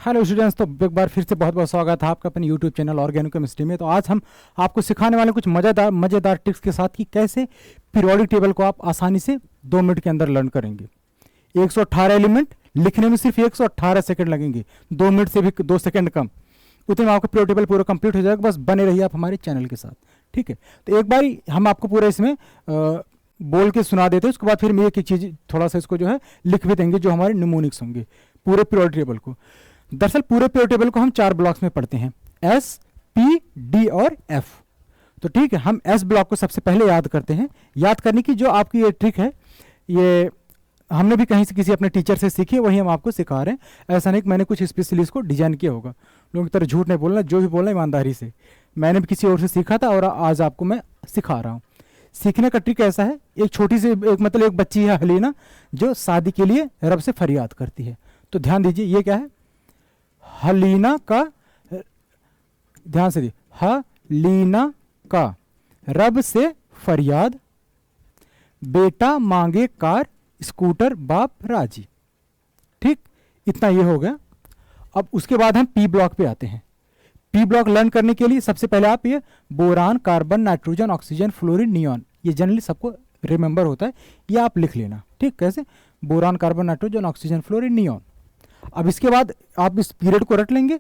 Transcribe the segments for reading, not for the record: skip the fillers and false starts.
Hello students, तो एक बार फिर से बहुत बहुत स्वागत है आपका अपने यूट्यूब चैनल ऑर्गेनिक केमिस्ट्री में। तो आज हम आपको सिखाने वाले कुछ मज़ेदार ट्रिक्स के साथ कि कैसे पीरियोडिक टेबल को आप आसानी से 2 मिनट के अंदर लर्न करेंगे। 118 एलिमेंट लिखने में सिर्फ 118 सेकंड लगेंगे, 2 मिनट से भी 2 सेकंड कम, उतने में आपका पीरियोडिक टेबल पूरा कंप्लीट हो जाएगा। बस बने रहिए आप हमारे चैनल के साथ, ठीक है। तो एक बार हम आपको पूरा इसमें बोल के सुना देते हैं, उसके बाद फिर मैं एक चीज़ थोड़ा सा इसको जो है लिख भी देंगे जो हमारे निमोनिक्स होंगे पूरे पीरियोडिक टेबल को। दरअसल पूरे पीरियोडिक टेबल को हम 4 ब्लॉक्स में पढ़ते हैं, एस, पी, डी और एफ। तो ठीक है, हम एस ब्लॉक को सबसे पहले याद करते हैं। याद करने की जो आपकी ये ट्रिक है, ये हमने भी कहीं से किसी अपने टीचर से सीखी है, वही हम आपको सिखा रहे हैं। ऐसा नहीं कि मैंने कुछ स्पेशली इसको डिजाइन किया होगा। लोगों की तरह झूठ नहीं बोलना, जो भी बोलना ईमानदारी से। मैंने भी किसी और से सीखा था और आज आपको मैं सिखा रहा हूँ। सीखने का ट्रिक ऐसा है, एक छोटी सी एक बच्ची है हलीना, जो शादी के लिए रब से फरियाद करती है। तो ध्यान दीजिए, ये क्या है? हलीना का, ध्यान से दी, हलीना का रब से फरियाद, बेटा मांगे कार स्कूटर बाप राजी। ठीक, इतना ये हो गया। अब उसके बाद हम पी ब्लॉक पे आते हैं। पी ब्लॉक लर्न करने के लिए सबसे पहले आप ये boron, carbon, nitrogen, oxygen, fluorine, neon, ये जनरली सबको रिमेंबर होता है, ये आप लिख लेना। ठीक, कैसे? Boron, carbon, nitrogen, oxygen, fluorine, neon. अब इसके बाद आप इस पीरियड को रट लेंगे।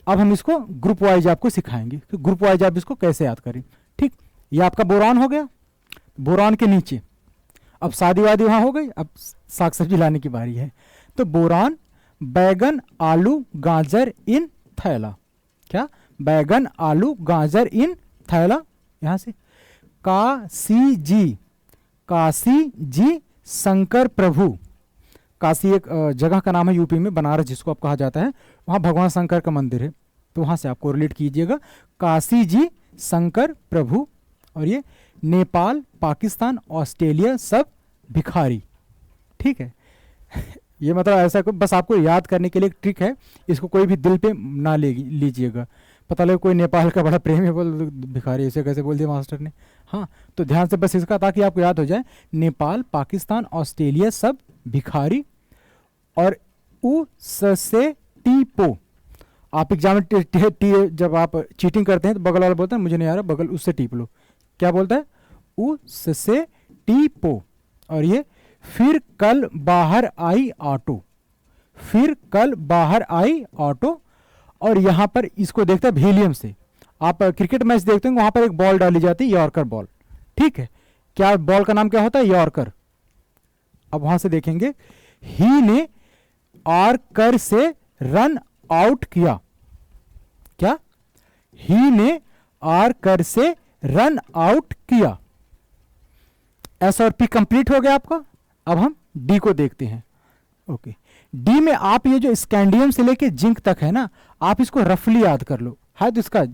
अब हम इसको ग्रुप वाइज आपको सिखाएंगे कि ग्रुप वाइज आप इसको कैसे याद करें। ठीक, ये आपका बोरान हो गया। बोरान के नीचे अब शादी वादी वहां हो गई, अब साग सब्जी लाने की बारी है। तो बोरान, बैगन, आलू, गाजर इन थैला। क्या? बैगन, आलू, गाजर इन थैला। यहां से काशी जी, काशी जी शंकर प्रभु। काशी एक जगह का नाम है यूपी में, बनारस जिसको आप कहा जाता है, वहाँ भगवान शंकर का मंदिर है। तो वहाँ से आप कोरिलेट कीजिएगा, काशी जी शंकर प्रभु। और ये नेपाल, पाकिस्तान, ऑस्ट्रेलिया सब भिखारी। ठीक है ये मतलब ऐसा बस आपको याद करने के लिए एक ट्रिक है, इसको कोई भी दिल पे ना लीजिएगा। पता लगे कोई नेपाल का बड़ा प्रेमी बोल भिखारी, ऐसे कैसे बोल दिया मास्टर ने। हाँ, तो ध्यान से बस इसका, ताकि आपको याद हो जाए, नेपाल, पाकिस्तान, ऑस्ट्रेलिया सब भिखारी। और उ से टी पो। आप एग्जाम में जब आप चीटिंग करते हैं तो बगल वाला बोलता है मुझे नहीं आ रहा, बगल उससे टीप लो। क्या बोलता है? उ से टी पो। और ये फिर कल बाहर आई ऑटो, फिर कल बाहर आई ऑटो। और यहां पर इसको देखते हैं हीलियम से। आप क्रिकेट मैच देखते हैं, वहां पर एक बॉल डाली जाती है, यॉर्कर बॉल। ठीक है, क्या बॉल का नाम क्या होता है? यॉर्कर। अब वहां से देखेंगे, ही ने आर्कर से रन आउट किया। क्या? ही ने आर्कर से रन आउट किया। एस और पी कंप्लीट हो गया आपका। अब हम डी को देखते हैं। ओके, डी में आप ये जो स्कैंडियम से लेके जिंक तक है ना, आप इसको रफली याद कर लो। है तो इसका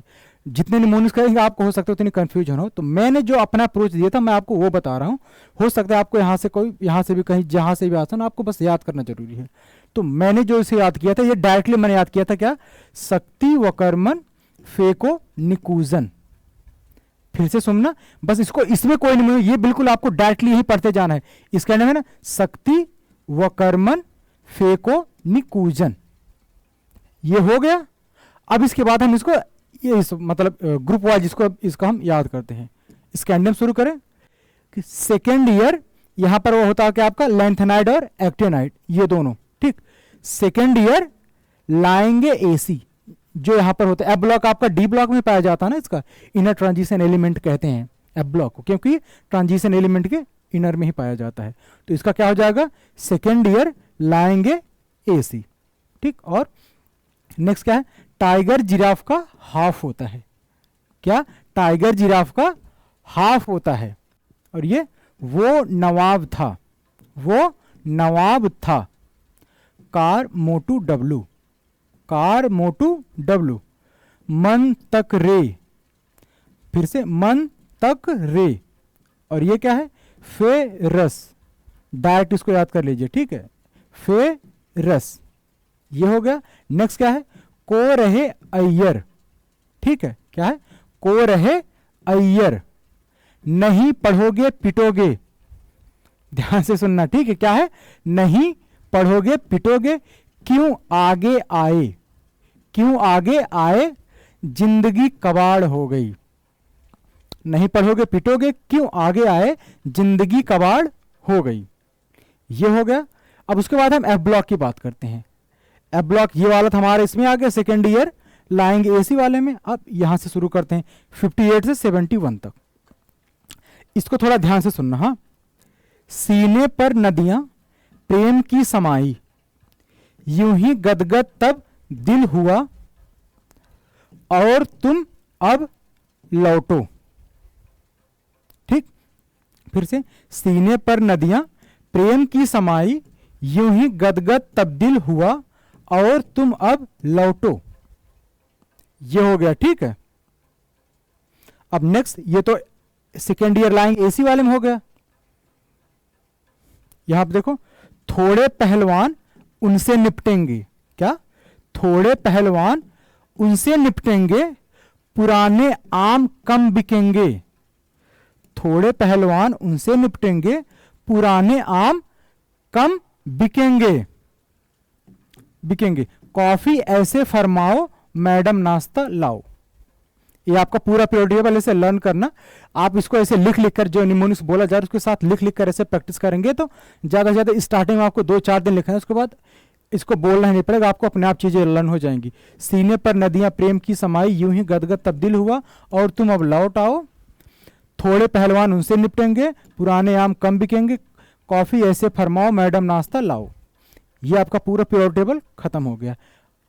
जितने निमोनिक्स करेंगे आपको हो सकता है उतनी कंफ्यूजन हो। तो मैंने जो अपना अप्रोच दिया था मैं आपको वो बता रहा हूं। हो सकता है आपको यहां से कोई, यहां से भी कहीं, जहां से भी आसान, आपको बस याद करना जरूरी है। तो मैंने जो इसे याद किया था, ये डायरेक्टली मैंने याद किया था। क्या? शक्ति वकर्मन फेको निकूजन। फिर से सुनना, बस इसको, इसमें कोई नहीं, ये बिल्कुल आपको डायरेक्टली ही पढ़ते जाना है। इसका नाम है ना, शक्ति वकर्मन फेको निकूजन। ये हो गया। अब इसके बाद हम इसको ये मतलब ग्रुप वाइज इसको हम याद करते हैं। स्कैंडियम शुरू करें कि सेकेंड ईयर, यहां पर वो होता है कि आपका लैंथेनाइड और एक्टिनाइड, ये दोनों। ठीक, सेकेंड ईयर लाएंगे एसी, जो यहां पर होता है। एफ ब्लॉक आपका डी ब्लॉक में पाया जाता है ना, इसका इनर ट्रांजिशन एलिमेंट कहते हैं एफ ब्लॉक को, क्योंकि ट्रांजिशन एलिमेंट के इनर में ही पाया जाता है। तो इसका क्या हो जाएगा? सेकेंड ईयर लाएंगे एसी। ठीक, और नेक्स्ट क्या है? टाइगर जिराफ का हाफ होता है। क्या? टाइगर जिराफ का हाफ होता है। और ये वो नवाब था, वो नवाब था। कार मोटू डब्लू, कार मोटू डब्लू। मन तक रे, फिर से मन तक रे। और ये क्या है? फे रस। डायरेक्ट इसको याद कर लीजिए। ठीक है, फे रस, ये हो गया। नेक्स्ट क्या है? को रहे अय्यर। ठीक है, क्या है? को रहे अय्यर। नहीं पढ़ोगे पिटोगे। ध्यान से सुनना, ठीक है? क्या है? नहीं पढ़ोगे पिटोगे। क्यों आगे आए, क्यों आगे आए, जिंदगी कबाड़ हो गई। नहीं पढ़ोगे पिटोगे, क्यों आगे आए, जिंदगी कबाड़ हो गई। ये हो गया। अब उसके बाद हम एफ ब्लॉक की बात करते हैं। एफ ब्लॉक ये वाला हमारा इसमें आ गया, सेकेंड ईयर लाएंगे एसी वाले में। अब यहां से शुरू करते हैं 58 से 71 तक। इसको थोड़ा ध्यान से सुनना। हाँ, सीने पर नदियां प्रेम की समाई, यूं ही गदगद तब दिल हुआ, और तुम अब लौटो। ठीक, फिर से, सीने पर नदियां प्रेम की समाई, यूं ही गदगद तब दिल हुआ, और तुम अब लौटो। ये हो गया। ठीक है, अब नेक्स्ट, ये तो सेकेंड ईयर लाएंगे एसी वाले में हो गया। यहां पर देखो, थोड़े पहलवान उनसे निपटेंगे। क्या? थोड़े पहलवान उनसे निपटेंगे, पुराने आम कम बिकेंगे। थोड़े पहलवान उनसे निपटेंगे, पुराने आम कम बिकेंगे। बिकेंगे। कॉफी ऐसे फरमाओ, मैडम नाश्ता लाओ। ये आपका पूरा पीरियड टेबल ऐसे लर्न करना। आप इसको ऐसे लिख लिख कर, जो निमोनिक्स बोला जा रहा है उसके साथ लिख लिख कर ऐसे प्रैक्टिस करेंगे तो ज़्यादा से ज़्यादा स्टार्टिंग में आपको 2-4 दिन लिखना है, उसके बाद इसको बोलना नहीं पड़ेगा, आपको अपने आप चीज़ें लर्न हो जाएंगी। सीने पर नदियां प्रेम की समाई, यूं ही गदगद तब्दील हुआ, और तुम अब लौट आओ। थोड़े पहलवान उनसे निपटेंगे, पुराने आम कम बिकेंगे, कॉफ़ी ऐसे फरमाओ, मैडम नाश्ता लाओ। ये आपका पूरा पीरियड टेबल खत्म हो गया।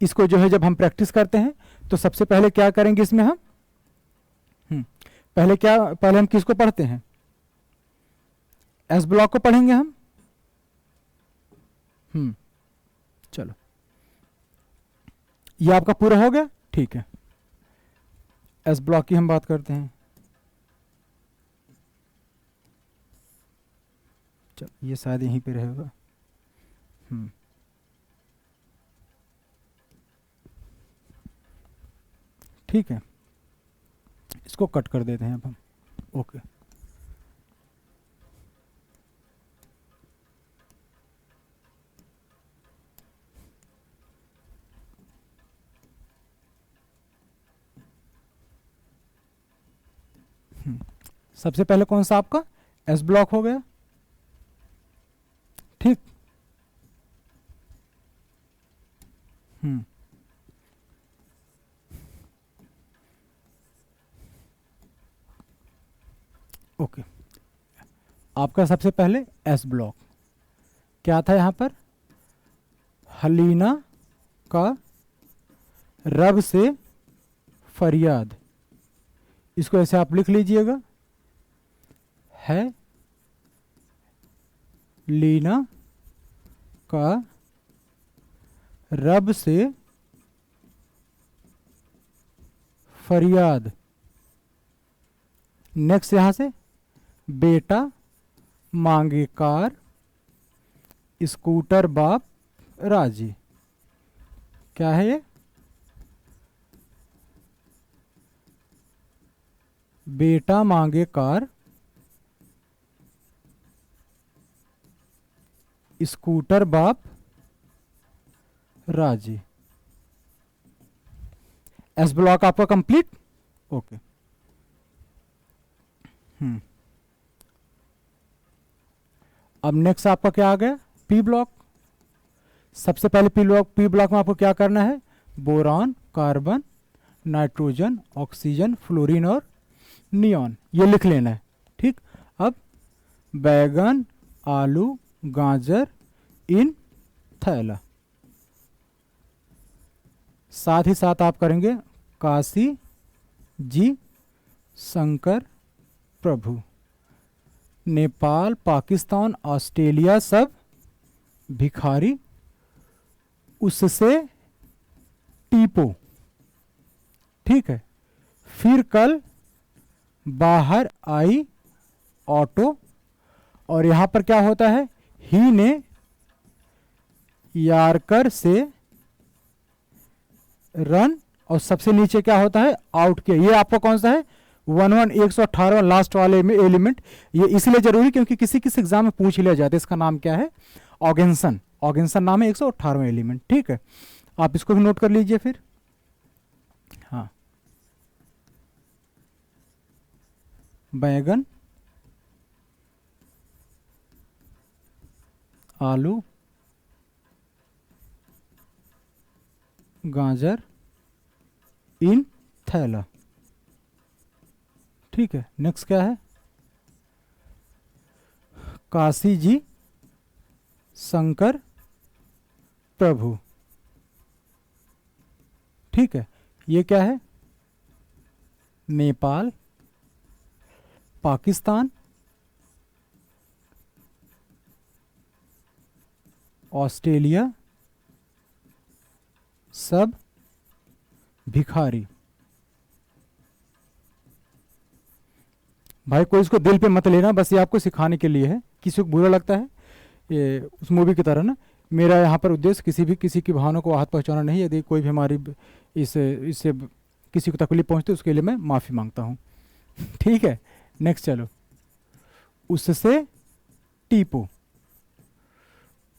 इसको जो है जब हम प्रैक्टिस करते हैं तो सबसे पहले क्या करेंगे इसमें हम, पहले हम किसको पढ़ते हैं? एस ब्लॉक को पढ़ेंगे हम। चलो, ये आपका पूरा हो गया। ठीक है, एस ब्लॉक की हम बात करते हैं। चलो, ये शायद यहीं पे रहेगा। ठीक है, इसको कट कर देते हैं अब हम। ओके, सबसे पहले कौन सा आपका एस ब्लॉक हो गया। ठीक, ओके, आपका सबसे पहले एस ब्लॉक क्या था यहां पर? हलीना का रब से फरियाद। इसको ऐसे आप लिख लीजिएगा, है लीना का रब से फरियाद। नेक्स्ट यहां से, बेटा मांगे कार, स्कूटर बाप राजी। क्या है ये? बेटा मांगे कार, स्कूटर बाप राजी। एस ब्लॉक आपका कंप्लीट। ओके, अब नेक्स्ट आपका क्या आ गया? P block. सबसे पहले पी ब्लॉक में आपको क्या करना है? Boron, carbon, nitrogen, oxygen, fluorine और नियॉन, ये लिख लेना है। ठीक, अब बैगन, आलू, गाजर इन थैला। साथ ही साथ आप करेंगे काशी जी शंकर प्रभु। नेपाल, पाकिस्तान, ऑस्ट्रेलिया सब भिखारी, उससे टीपो। ठीक है, फिर कल बाहर आई ऑटो, और यहां पर क्या होता है? ही ने यारकर से रन, और सबसे नीचे क्या होता है? आउट किया। ये आपको कौन सा है? 118 लास्ट वाले में एलिमेंट। ये इसलिए जरूरी क्योंकि किसी किसी एग्जाम में पूछ लिया जाता है। इसका नाम क्या है? ऑगेंसन। ऑर्गेन्सन नाम है 118वां एलिमेंट। ठीक है, आप इसको भी नोट कर लीजिए फिर। हाँ, बैगन, आलू, गाजर इन थैला। ठीक है, नेक्स्ट क्या है? काशी जी शंकर प्रभु। ठीक है, ये क्या है? नेपाल, पाकिस्तान, ऑस्ट्रेलिया सब भिखारी। भाई कोई इसको दिल पे मत लेना, बस ये आपको सिखाने के लिए है। किसी को बुरा लगता है, ये उस मूवी की तरह ना, मेरा यहाँ पर उद्देश्य किसी की भावना को आहत पहुँचाना नहीं। यदि कोई भी हमारी इससे किसी को तकलीफ पहुँचती है उसके लिए मैं माफ़ी मांगता हूँ। ठीक है, नेक्स्ट चलो। उससे टीपो,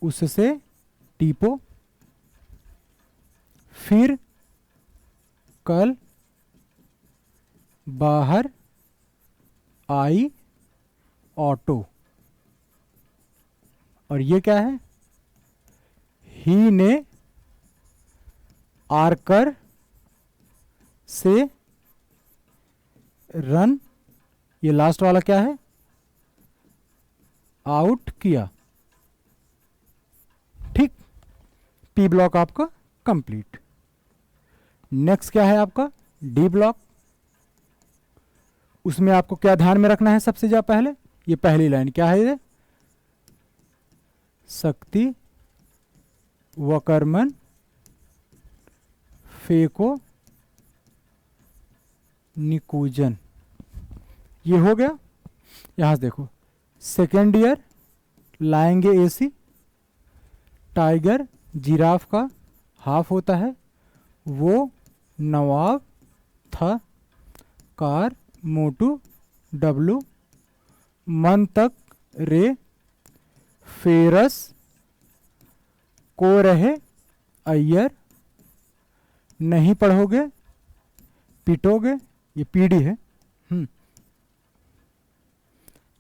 उससे टीपो, फिर कल बाहर आई ऑटो। और ये क्या है? ही ने आरकर से रन, ये लास्ट वाला क्या है? आउट किया। ठीक, पी ब्लॉक आपका कंप्लीट। नेक्स्ट क्या है आपका? D block. उसमें आपको क्या ध्यान में रखना है? सबसे ज्यादा पहले ये पहली लाइन क्या है? ये शक्ति वकरमन फेको निकूजन। ये हो गया। यहां से देखो, सेकेंड ईयर लाएंगे एसी, टाइगर जिराफ का हाफ होता है, वो नवाब था, कार मोटू डब्लू, मन तक रे फेरस को रहे अय्यर, नहीं पढ़ोगे पिटोगे। ये पीढ़ी है।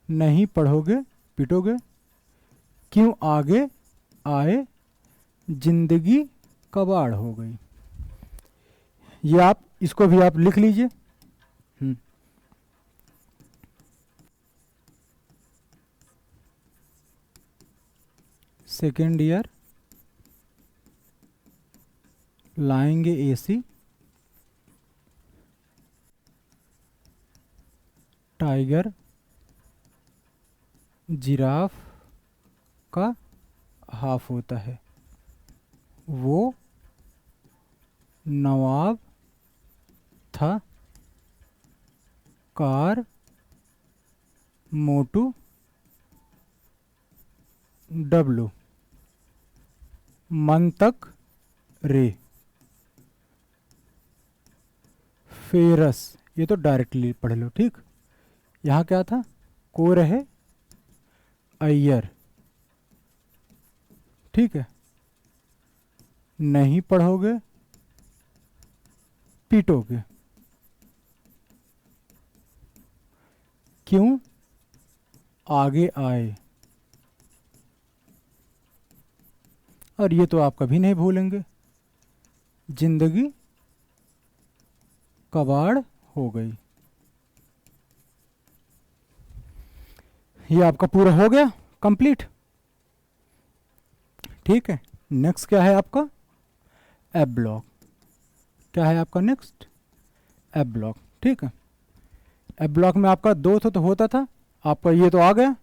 नहीं पढ़ोगे पिटोगे, क्यों आगे आए जिंदगी कबाड़ हो गई। ये आप इसको भी आप लिख लीजिए। सेकेंड ईयर लाएंगे एसी, टाइगर जिराफ का हाफ होता है, वो नवाब था, कार मोटू डब्लू, मन तक रे फेरस। ये तो डायरेक्टली पढ़ लो। ठीक, यहाँ क्या था? को रहे अय्यर। ठीक है, नहीं पढ़ोगे पीटोगे, क्यों आगे आए। और ये तो आप कभी नहीं भूलेंगे, जिंदगी कबाड़ हो गई। ये आपका पूरा हो गया कंप्लीट। ठीक है, नेक्स्ट क्या है आपका? F block. क्या है आपका नेक्स्ट? F block. ठीक है, एफ ब्लॉक में आपका दो तो होता था, आपका ये तो आ गया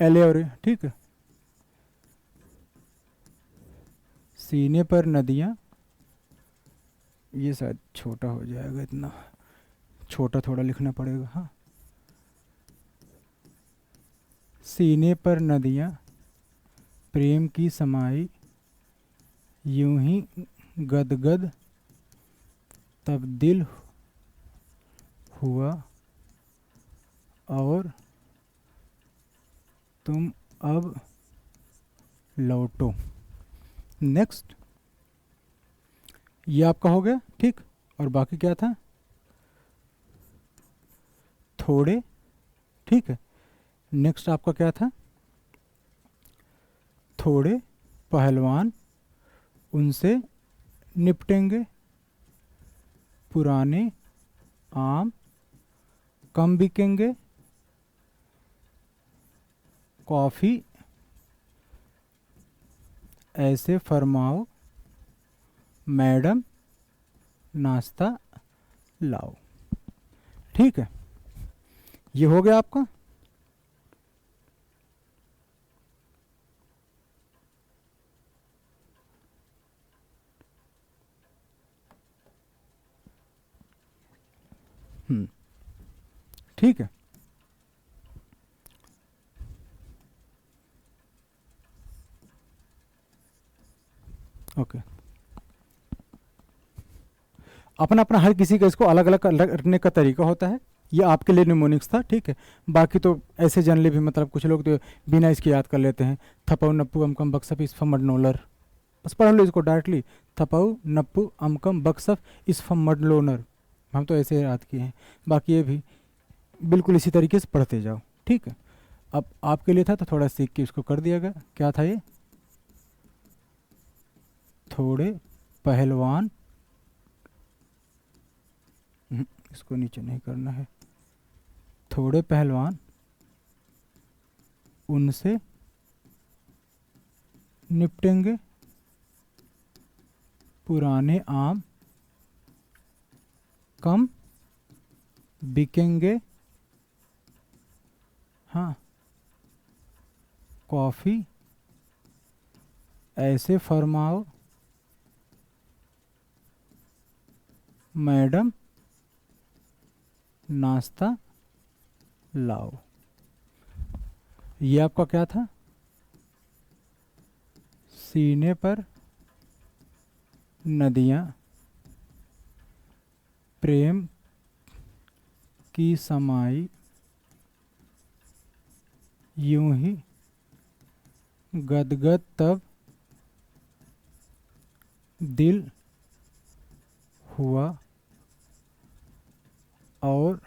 एल ए और ए। ठीक है, सीने पर नदियाँ, ये शायद छोटा हो जाएगा, इतना छोटा थोड़ा लिखना पड़ेगा। हाँ, सीने पर नदियाँ प्रेम की समाई, यूं ही गदगद तब्दील हुआ, और तुम अब लौटो। नेक्स्ट, ये आपका हो गया, ठीक। और बाकी क्या था, थोड़े, ठीक है। नेक्स्ट आपका क्या था, थोड़े पहलवान उनसे निपटेंगे, पुराने आम कम बिकेंगे, कॉफ़ी ऐसे फरमाओ, मैडम नाश्ता लाओ। ठीक है, ये हो गया आपका। ठीक है, ओके। अपना अपना हर किसी का इसको अलग अलग रखने का तरीका होता है। ये आपके लिए निमोनिक्स था, ठीक है। बाकी तो ऐसे जनरली भी मतलब कुछ लोग तो बिना इसके याद कर लेते हैं, थपाऊ नप्पू अमकम बक्सफ इसफमडनोलर, बस पढ़ लो इसको डायरेक्टली, थपाऊ नप्पू अमकम बक्सफ इसफमडलोनर, हम तो ऐसे याद किए हैं। बाकी ये भी बिल्कुल इसी तरीके से पढ़ते जाओ, ठीक है। अब आपके लिए था तो थोड़ा सीख के इसको कर दिया गया। क्या था ये, थोड़े पहलवान, इसको नीचे नहीं करना है, थोड़े पहलवान उनसे निपटेंगे, पुराने आम कम बिकेंगे, हाँ, कॉफ़ी ऐसे फरमाओ, मैडम नाश्ता लाओ। ये आपका क्या था, सीने पर नदियाँ प्रेम की समाई, यूं ही गदगद तब दिल हुआ, और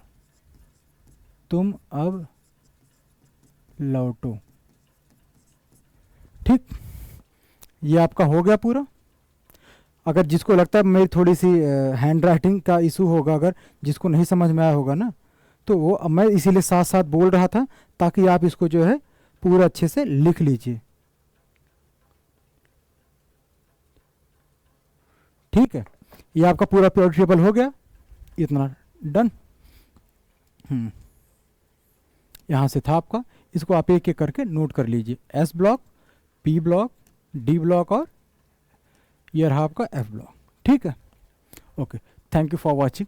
तुम अब लौटो। ठीक, ये आपका हो गया पूरा। अगर जिसको लगता है मेरी थोड़ी सी हैंड राइटिंग का इशू होगा, अगर जिसको नहीं समझ में आया होगा ना, तो वो मैं इसीलिए साथ साथ बोल रहा था ताकि आप इसको जो है पूरा अच्छे से लिख लीजिए। ठीक है, ये आपका पूरा प्योर टेबल हो गया, इतना डन। यहाँ से था आपका, इसको आप एक एक करके नोट कर लीजिए, S block, P block, D block और ये रहा आपका एफ ब्लॉक। ठीक है, okay, thank you for watching.